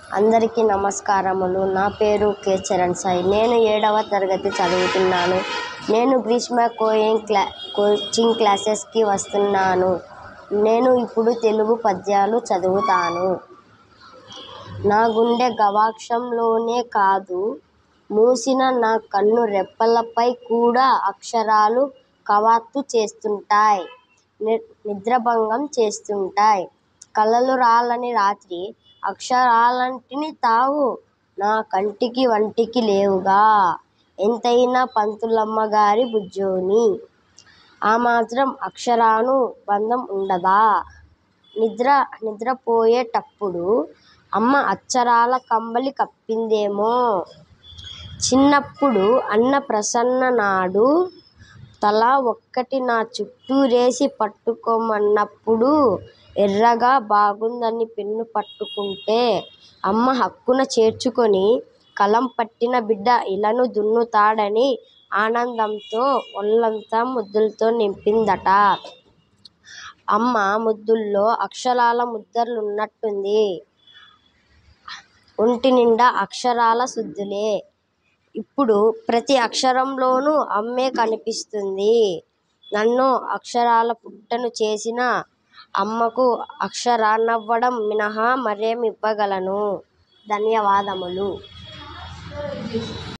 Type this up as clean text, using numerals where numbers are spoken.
అందరికీ నమస్కారములు. నా పేరు కె. చరణ్ సాయి. నేను 7వ తరగతి చదువుతున్నాను. నేను గ్రీష్మ కోచింగ్ క్లాసెస్కి వస్తున్నాను. నేను ఇప్పుడు తెలుగు పద్యాలు చదువుతాను. నా గుండె గవాక్షంలోనే కాదు, మూసిన నా కన్ను రెప్పలపై కూడా అక్షరాలు కవాతు చేస్తుంటాయ్, నిద్రాభంగం చేస్తుంటాయ్. కలలు రాలని రాత్రి అక్షరాలంటిని తావు, నా కంటికి వంటికి లేవుగా. ఎంతైనా పంతులమ్మగారి బుజ్జోని, ఆ మాత్రం అక్షరాను బంధం ఉండదా? నిద్రపోయేటప్పుడు అమ్మ అక్షరాల కంబళి కప్పిందేమో. చిన్నప్పుడు అన్న ప్రసన్న నాడు తల ఒక్కటి నా చుట్టూరేసి పట్టుకోమన్నప్పుడు ఎర్రగా బాగుందని పెన్ను పట్టుకుంటే అమ్మ హక్కున చేర్చుకొని కలం పట్టిన బిడ్డ ఇలను దున్నుతాడని ఆనందంతో ఒళ్లంతా ముద్దులతో నింపిందట. అమ్మ ముద్దుల్లో అక్షరాల ముద్దలున్నట్టుంది. ఒంటినిండా అక్షరాల సుద్దులే. ఇప్పుడు ప్రతి అక్షరంలోనూ అమ్మే కనిపిస్తుంది. నన్ను అక్షరాల పుట్టను చేసిన అమ్మకు అక్షరాన్నవ్వడం మినహా మరేం ఇవ్వగలను? ధన్యవాదములు.